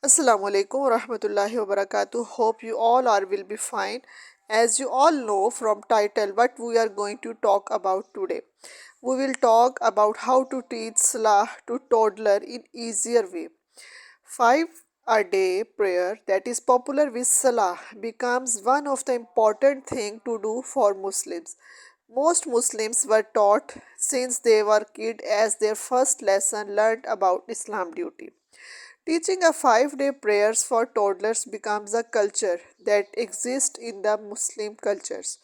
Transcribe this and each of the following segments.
Assalamu alaikum wa rahmatullahi wa barakatuh. Hope you all are will be fine. As you all know from title what we are going to talk about today. We will talk about how to teach Salah to toddler in easier way. 5 a day prayer that is popular with Salah becomes one of the important thing to do for Muslims. Most Muslims were taught since they were kid as their first lesson learned about Islam duty. Teaching a 5 day prayers for toddlers becomes a culture that exists in the Muslim cultures.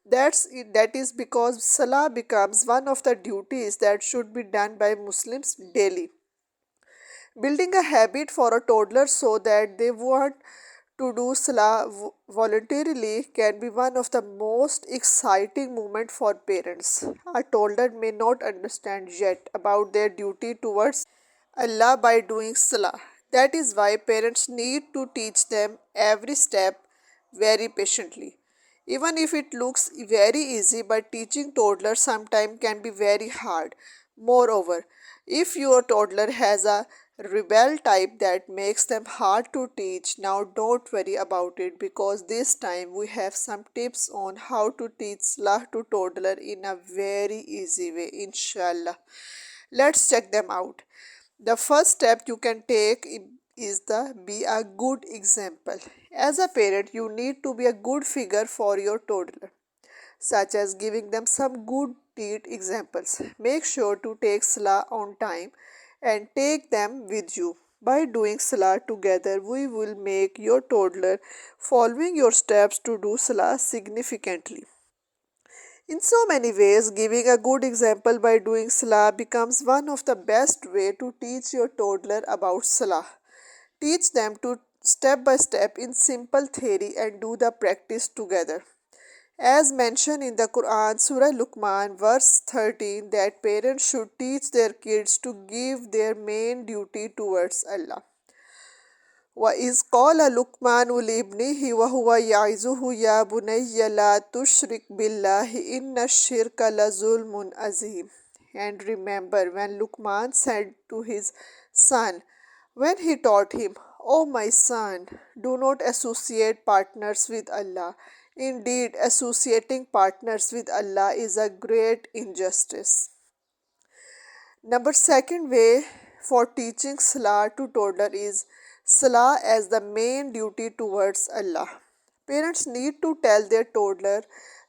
That is because Salah becomes one of the duties that should be done by Muslims daily. Building a habit for a toddler so that they want to do Salah voluntarily can be one of the most exciting moments for parents. A toddler may not understand yet about their duty towards Allah by doing Salah. That is why parents need to teach them every step very patiently. Even if it looks very easy, but teaching toddlers sometimes can be very hard. Moreover, if your toddler has a rebel type that makes them hard to teach, now don't worry about it because this time we have some tips on how to teach Salah to toddler in a very easy way, inshallah. Let's check them out. The first step you can take is the be a good example. As a parent, you need to be a good figure for your toddler, such as giving them some good deed examples. Make sure to take Salah on time and take them with you. By doing Salah together, we will make your toddler following your steps to do Salah significantly. In so many ways, giving a good example by doing Salah becomes one of the best way to teach your toddler about Salah. Teach them to step by step in simple theory and do the practice together. As mentioned in the Quran, Surah Luqman, verse 13, that parents should teach their kids to give their main duty towards Allah. وإذ قال لقمان لابنه وهو يعظه يا بني لا تشرك بالله إن الشرك لظلم عظيم. And remember when Luqman said to his son, when he taught him, O my son, do not associate partners with Allah. Indeed, associating partners with Allah is a great injustice. Number second way for teaching Salah to toddler is Salah as the main duty towards Allah. Parents need to tell their toddler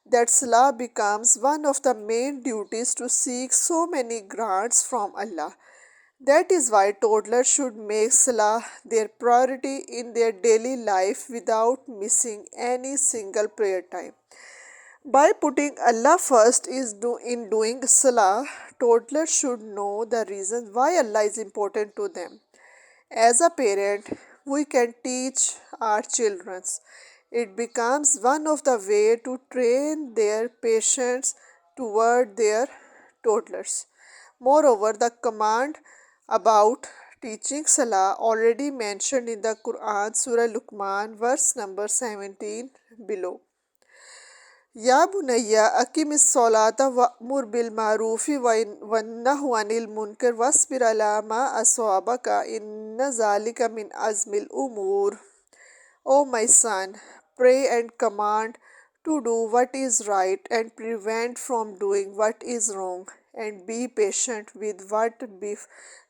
that Salah becomes one of the main duties to seek so many grants from Allah. That is why toddlers should make Salah their priority in their daily life without missing any single prayer time. By putting Allah first in doing Salah, toddlers should know the reasons why Allah is important to them. As a parent, we can teach our children. It becomes one of the way to train their patience toward their toddlers. Moreover, the command about teaching Salah already mentioned in the Quran, Surah Luqman, verse number 17 below. या बुनैया अकिमिस्सलाता वअमुर बिलमारूफि वन्नहु अनिल मुनकर वस्बिर अला मा अस्वाबका इन्न ज़ालिका मिन अज़्मिल उमूर. O my son, pray and command to do what is right and prevent from doing what is wrong, and be patient with what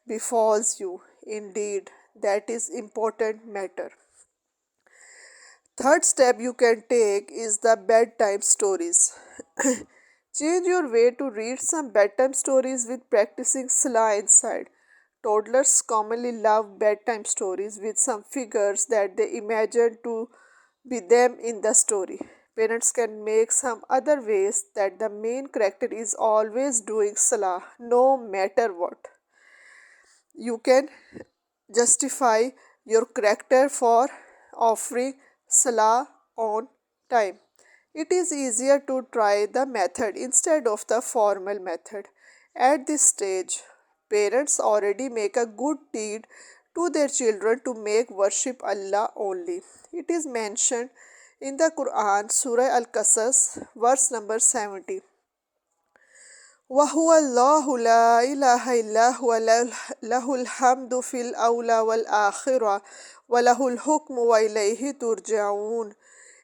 befalls you. Indeed, that is important matter. Third step you can take is the bedtime stories. Change your way to read some bedtime stories with practicing Salah inside. Toddlers commonly love bedtime stories with some figures that they imagine to be them in the story. Parents can make some other ways that the main character is always doing Salah no matter what. You can justify your character for offering Salah on time. It is easier to try the method instead of the formal method. At this stage, parents already make a good deed to their children to make worship Allah only. It is mentioned in the Quran, Surah Al-Qasas, verse number 70. وهو الله لا إله إلا هو له الحمد في الأولى والآخرة وله الحكم وإليه ترجعون.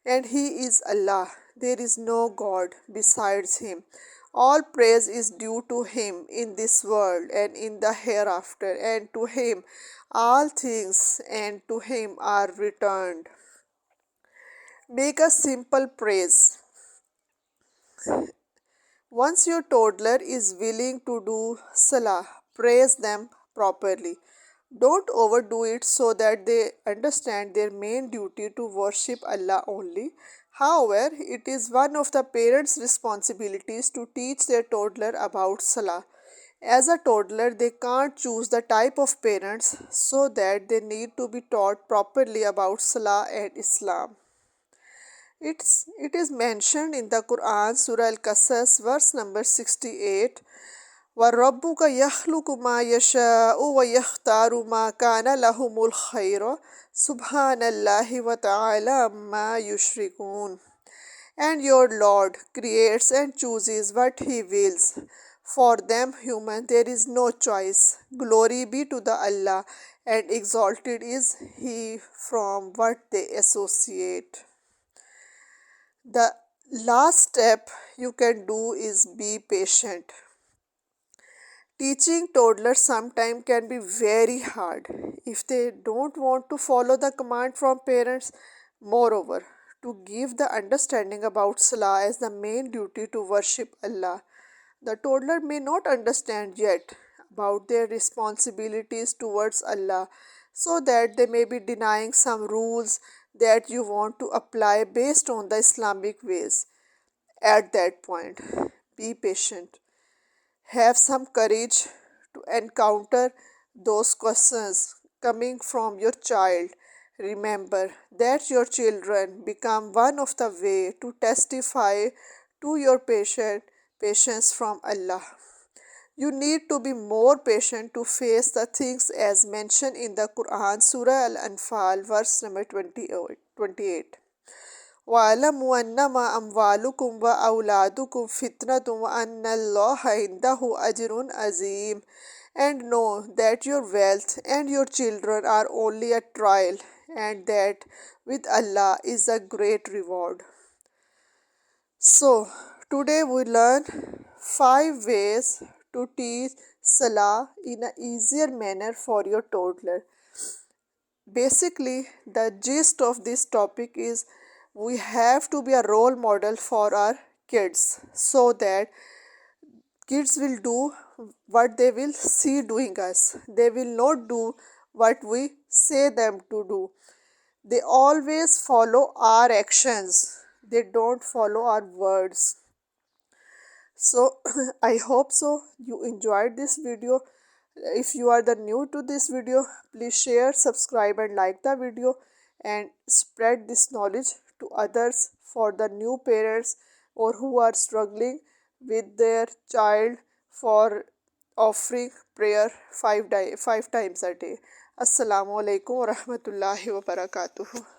And He is Allah. There is no God besides Him. All praise is due to Him in this world and in the hereafter, and to Him all things and to Him are returned. Make a simple praise. Once your toddler is willing to do Salah, praise them properly. Don't overdo it so that they understand their main duty to worship Allah only. However, it is one of the parents' responsibilities to teach their toddler about Salah. As a toddler, they can't choose the type of parents, so that they need to be taught properly about Salah and Islam. It is mentioned in the Quran, Surah Al-Qasas, verse number 68. وَرَبُّكَ يَخْلُقُ مَا يَشَاءُ وَيَخْتَارُ مَا كَانَ لَهُمُ الْخَيْرُ سُبْحَانَ اللَّهِ وَتَعَالَى مَا يُشْرِكُونَ. And your Lord creates and chooses what He wills. For them, human, there is no choice. Glory be to the Allah, and exalted is He from what they associate. The last step you can do is be patient. Teaching toddlers sometimes can be very hard if they don't want to follow the command from parents. Moreover, to give the understanding about Salah as the main duty to worship Allah, the toddler may not understand yet about their responsibilities towards Allah, so that they may be denying some rules that you want to apply based on the Islamic ways. At that point, be patient. Have some courage to encounter those questions coming from your child. Remember that your children become one of the way to testify to your patience from Allah. You need to be more patient to face the things as mentioned in the Quran, Surah Al-Anfal, verse number 28. وَاعْلَمُوا أَنَّمَا أَمْوَالُكُمْ وَأَوْلَادُكُمْ فِتْنَةٌ وَأَنَّ اللَّهَ عِنْدَهُ أَجْرٌ عَظِيمٌ. And know that your wealth and your children are only a trial, and that with Allah is a great reward. So, today we learn 5 ways to teach Salah in an easier manner for your toddler. Basically, the gist of this topic is we have to be a role model for our kids, so that kids will do what they will see doing us. They will not do what we say them to do. They always follow our actions, they don't follow our words. So I hope so you enjoyed this video. If you are the new to this video, please share, subscribe and like the video, and spread this knowledge to others for the new parents or who are struggling with their child for offering prayer 5 times a day. Assalamu alaikum wa rahmatullahi wa barakatuh.